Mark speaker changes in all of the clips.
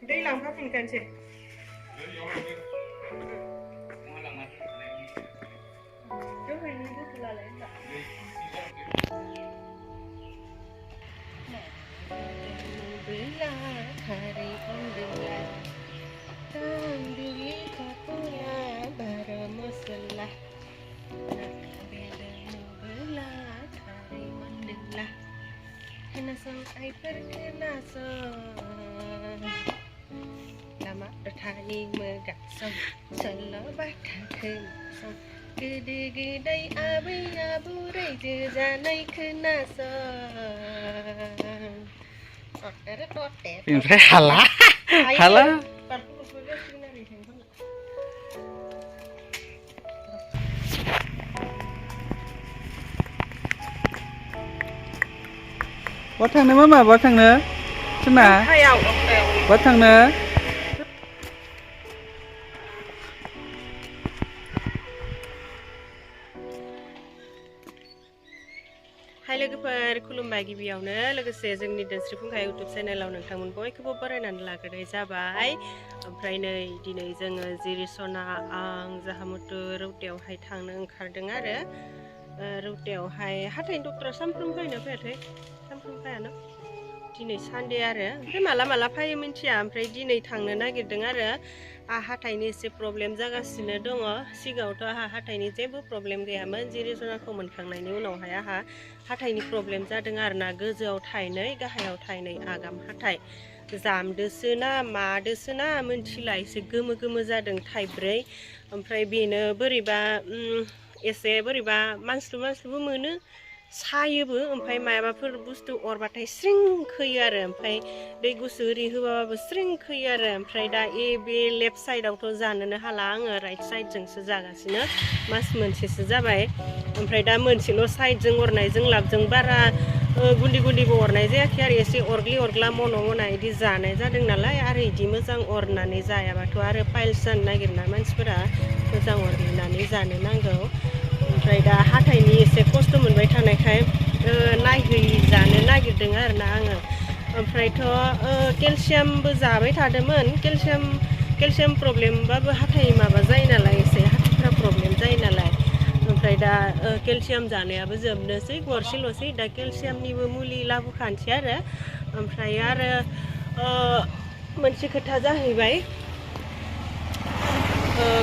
Speaker 1: दै लांफाफिनखानोसै दहायनि बथलालाय होनबा खारै उन्दुला तांदुलि kapula bara masala बेला खारै उन्दुला खोनासं आइफोर खोनासं लामा दथानि मोगासं सल' बाथा खोनासं गोदो गोदाय आबै आबौ रायजो जानाय खोनासं
Speaker 2: ओमफ्राय हाला बहा थांनो मामा बहा थांनो सोना बहा थांनो
Speaker 1: हाय लोगोफोर खुलुमबाय गिबियावनो लोगोसे जोंनि दोनस्रि फुंखा इउटुब चेनेलाव नोंथांमोन बयखौबो बरायनानै लाग्रोनाय जाबाय ओमफ्राय नै दिनै जोङो जिरिसना आं जाहामुथु रौतायावहाय थांनो ओंखारदों आरो रौतायावहाय हाथाइनि डक्टरा सामफ्रोमबो फैना फैयाथाय सामफ्रोमबो फैयाना दिनै सानडे आरो ओमफ्राय माला फैयो मिन्थिया ओमफ्राय दिनै थांनो नागिरदों आरो आहा हाथाइनि एसे प्रब्लेम जागासिनो दङ सिगाङावथ' आहा हाथाइनि जेबो प्रब्लेम गैयामोन जिरिसनाखौ मोनखांनायनि उनावहाय आहा हाथाइनि प्रब्लेम जादों आरोना गोजौआव थाइनै गाहायाव थाइनै आगाम हाथाइ जामदोसो ना मादोसो ना मिन्थिला एसे गोमो गोमो जादों थाइब्रै ओमफ्राय बेनो बोरैबा एसे बोरैबा मानस्लुबो मोनो सायोबो ओमफ्राय मायाबाफोर बुस्थु अरबाथाय स्रिं खोयो आरो ओमफ्राय दै गुसु ओरि होबाबो स्रिं खोयो आरो ओमफ्राय दा बे लेफ्ट साइडआवथ' जानोनो हाला आङो राइट साइडजोंसो जागासिनो मास मोनसेसो जाबाय ओमफ्राय दा मोनसेल' साइडजों अरनायजों लाबजों बारा गुन्दिबो अरनाय जायाखै आरो एसे अरग्ला मना इदि जानाय जादों नालाय आरो इदि मोजां अरनानै जायाबाथ' आरो पाइल्स जानो नागिरना मानसिफोरा मोजां अरग्लिनानै जानो नांगौ ओमफ्राय दा हाथाइनि एसे खस्थ' मोनबाय थानायखाय नायहैजानो नागिरदों आरोना आङो ओमफ्रायथ' केलसियामबो जाबाय थादोंमोन केलसियाम प्रब्लेमबाबो हाथाइ माबा जायो नालाय एसे हाथाइफ्रा प्रब्लेम जायो नालाय ओमफ्राय दा केलसियाम जानायाबो जोबनोसै गरसेल'सै दा केलसियामनिबो मुलि लाबोखानोसै आरो ओमफ्राय आरो मोनसे खोथा जाहैबाय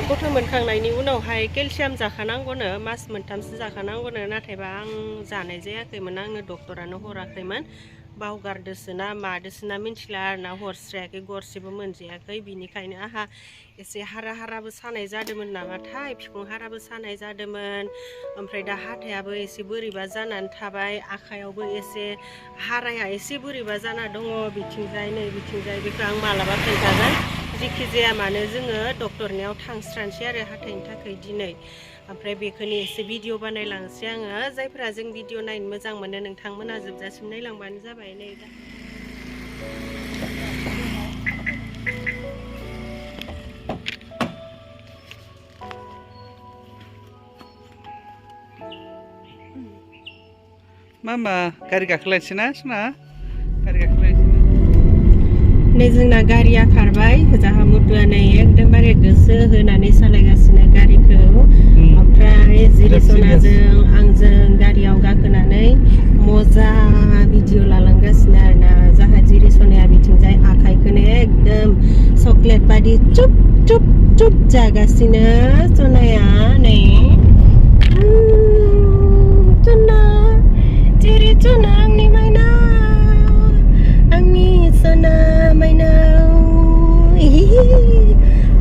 Speaker 1: गथ' मोनखांनायनि उनावहाय केलसियाम जाखानांगौनो मास मोनथामसो जाखानांगौनो नाथायबा आं जानाय जायाखैमोन आंनो डक्टरानो हराखैमोन बावगारदोसो ना मादोसो ना मिन्थिला आरोना हरस्रायाखै गरसेबो मोनजायाखै बिनिखायनो आहा एसे हाराबो सानाय जादोंमोन नामाथाय बिखुं हाराबो सानाय जादोंमोन ओमफ्राय दा हाथायाबो एसे बोरैबा जानानै थाबाय आखायावबो एसे हाराया एसे बोरैबा जाना दङ बिथिंजाय बेखौ आं मालाबा खोन्थागोन जिखि जाया मानो जोङो डक्टरनियाव थांस्रानोसै आरो हाथाइनि थाखाय दिनै ओमफ्राय बेखौनो एसे भिडिअ बानायलांसै आङो जायफोरा जों भिडिअ नायनो मोजां मोनो नोंथांमोना जोबजासिम नायलांबानो जाबाय नै दा
Speaker 2: मामा गारि गाखोलायनोसै ना सोना गारि गाखोलायनोसै
Speaker 1: नै जोंना गारिया खारबाय जाहामुथुआ नै एकदमबारे गोसो होनानै सालायगासिनो गारिखौ ओमफ्राय जिरिसनाजों आंजों गारियाव गाखोनानै मजा भिडिअ लालांगासिनो आरोना जाहा जिरिसनाया बिथिंजाय आखाइखौनो एकदम चक्लेट बादि चुप जागासिनो सनाया नै सना जिरिसना आंनि माइना आंनि सना माइनाव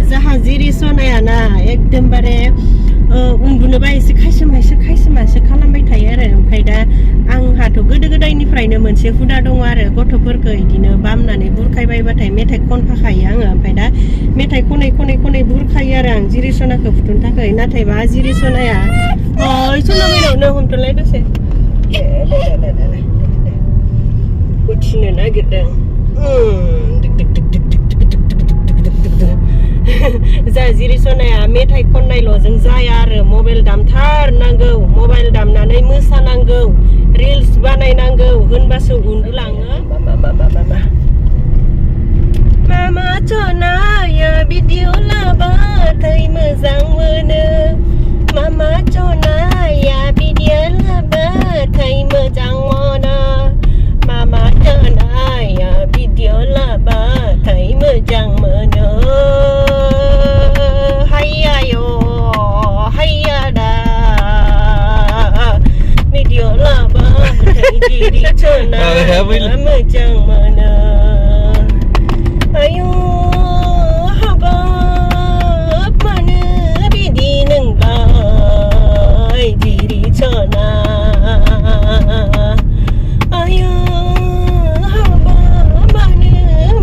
Speaker 1: जाहा जिरिसनाया ना एकदमबारे उन्दुनोबा एसे खायसोमासो खालामबाय थायो आरो ओमफ्राय दा आंहाथ' गोदो गोदायनिफ्रायनो मोनसे हुदा दङ आरो गथ'फोरखौ बिदिनो बामनानै बुरखायबायबाथाय मेथाइ खनफाखायो आङो ओमफ्राय दा मेथाइ खनै बुरखायो आरो आं जिरिसनाखौ फुथुनो थाखाय नाथायबा जिरिसनाया सना माइनावनो हमथ'लाय दसे उथिनो नागिरदों जा जिरिसनाया मेथाइ खननायल'जों जाया आरो मबाइल दामथारनांगौ मबाइल दामनानै मोसानांगौ रिल्स बानायनांगौ होनबासो उन्दुलाङो मामा जनाया भिडिअ लाबाथाय मोजां मोनो मामा जनाया भिडिअ लाबाथाय मोजां मोनो मामा जनाया भिडिअ लाबाथाय मोजां मोनो हायायो हायादा भिडिअ लाबाथाय दिरि जनाया मोजां मोनो ayo habab mana bidi nengbai diri cana ayo habab mana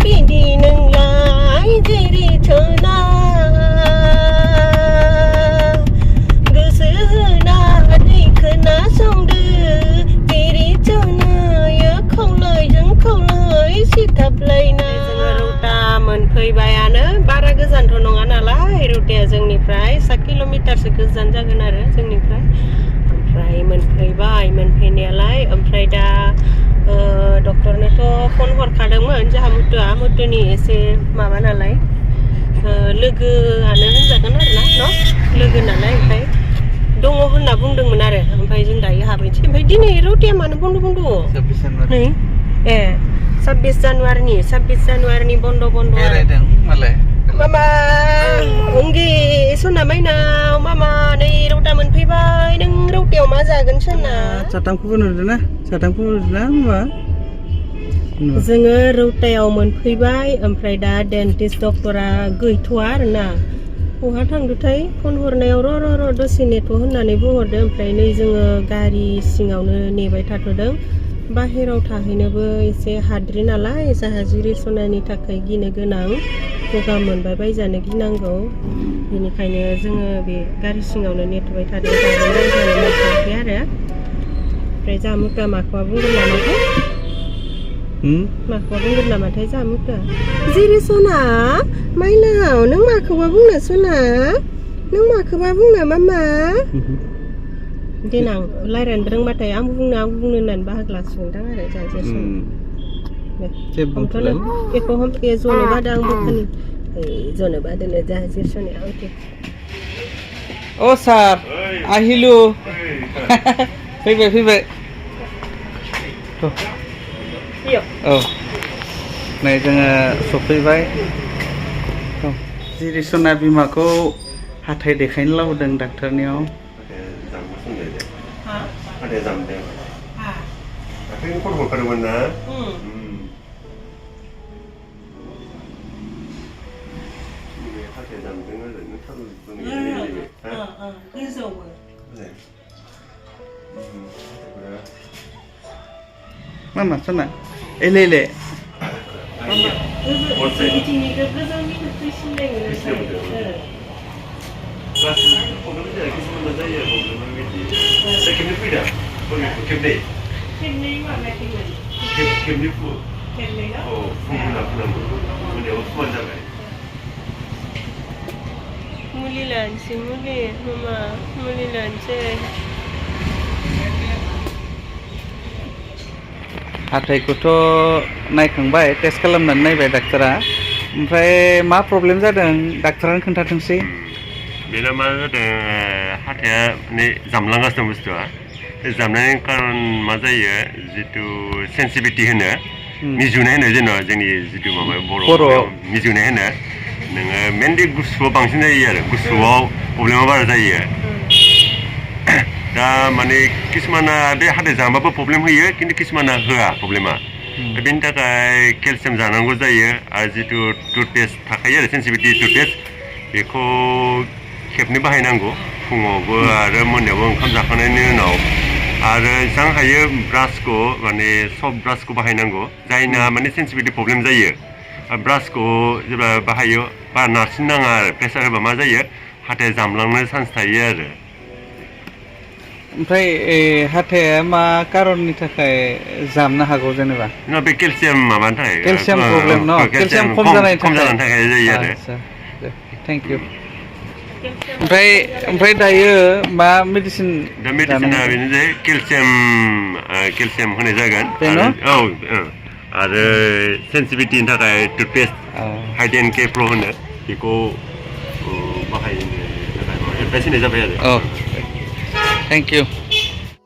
Speaker 1: bidi nenglai diri cana gesena dikena songde diri cana ya kholai jeng kholai sithap laina मोनफैबायानो बारा गोजानथ' नङा नालाय रुटाया जोंनिफ्राय 7 किल'मिटारसो गोजान जागोन आरो जोंनिफ्राय ओमफ्राय मोनफैबाय मोनफैनायालाय ओमफ्राय दा डक्टरनोथ' फन हरखादोंमोन जोंहा मुथुनि एसे माबा नालाय लोगोआनो होनजागोन आरोना न' लोगो नालाय ओमफ्राय दङ होनना बुंदोंमोन आरो ओमफ्राय जों दायो हाबैनोसै ओमफ्य दिनै रुटाया मानो बन्द' नै 26 जानुवारिनि बन्द'
Speaker 2: बेरायदों मालाय
Speaker 1: मामा अंगे सना माइनाव मामा नै रौता मोनफैबाय नों रौतायाव मा जागोन सना
Speaker 2: साथामखौबो नुदोंना मामा
Speaker 1: जोङो रौतायाव मोनफैबाय ओमफ्राय दा डेन्टिस्ट डक्टरा गैथ'आ आरोना बहा थांदोंथाय फन हरनायाव र' दसे नेथ' होननानै बुंहरदो ओमफ्राय नै जोङो गारि सिङावनो नेबाय थाथ'दों बाहेराव थाहैनोबो एसे हाद्रि नालाय जाहा जिरि सनानि थाखाय गिनो गोनां गगा मोनबाय बायजानो गिनांगौ बेनिखायनो जोङो बे गारि सिङावनो नेथ'बाय थादों रायज्लायनो मोनथायाखै आरो ओमफ्राय जाहा मुथुआ माखौबा बुंगोन नामाथाय जाहा मुथुआ जिरि सना माइनाव नों माखौबा बुंनो सना नों माखौबा बुंनो मामा देनां रायज्लायनो रोंबाथाय आं बुंनो होननानै बाहागो लासिगोनदां आरो जोंहा जेरस'ना बेखौ जनो बादों आं बुखानि जनो बादोनो जोंहा जेरस'नाया अके
Speaker 2: अ सार আহিलु फैबाय औ नै जोङो सफैबाय जिरि सना बिमाखौ हाथाय देखायनो लाबोदों डाक्टरनियाव
Speaker 3: ada zamdeng. Tapi ini kok bukan mana? Ini ada zamdeng ada ni kalau ni.
Speaker 1: Gizau.
Speaker 2: Mama sana. Ele.
Speaker 1: Mama. Ini gizau ni nutrition deng.
Speaker 3: Kelas program dia kisah mana saya program ini. Saya kena pindah. Kemni mana kemni fu. Kemni lah. Oh, pulang. Mana Osman jaga. Muli lanci, mama, muli lanci.
Speaker 2: हाथायखौथ' नायखांबाय test खालामनानै नायबाय डाक्टरा ओमफ्राय मा problem जादों डाक्टरानो खोन्थाथोंसै
Speaker 3: बेना मा जादों हाथाया माने जामलांगासिनो बुस्थुआ जामनायनि खारन मा जायो जितु सेन्सिटिभिटी होनो मिजुनाय होनो जेनेबा जोंनि जितु माबा बर'आव मिजुनाय होनो नोङो मेनलि गुसुआव बांसिन जायो आरो गुसुआव प्रब्लेमा बारा जायो दा माने किसुमाना बे हाथाय जामाबो प्रब्लेम होयो खिन्थु किसुमाना होआ प्रब्लेमा बेनि थाखाय केलसियाम जानांगौ जायो आरो जितु टुथपेस्ट थाखायो आरो सेन्सिटिभिटी टुथपेस्ट बेखौ खेबनै बाहायनांगौ फुङावबो आरो मोनायावबो ओंखाम जाखांनायनि उनाव आरो जेसां हायो ब्रासखौ माने सफ्ट ब्रासखौ बाहायनांगौ जायना माने सेन्सिटिभिटी प्रब्लेम जायो ब्रासखौ जेब्ला बाहायो बारा नारसिननाङा आरो प्रेसार होबा मा जायो हाथाया जामलांनो चान्स थायो आरो
Speaker 2: ओमफ्राय हाथाया मा कारननि थाखाय जामनो हागौ जेनेबा
Speaker 3: बे केलसियाम माबानि थाखाय
Speaker 2: केलसियाम प्रब्लेम न केलसियाम खम जानायनि थाखाय
Speaker 3: जायो आरो
Speaker 2: थेंक इउ ओमफ्राय दायो मा मेडिसिन
Speaker 3: दा मेडिसिना बेनो जे केलसियाम होनाय जागोन औ आरो सेन्सिटिभिटिनि थाखाय टुथपेस्ट हाइड एन्ड के प्र होनो बेखौ बाहायनो थाखाय एडभाइस होनाय जाबाय आरो
Speaker 2: थेंक इउ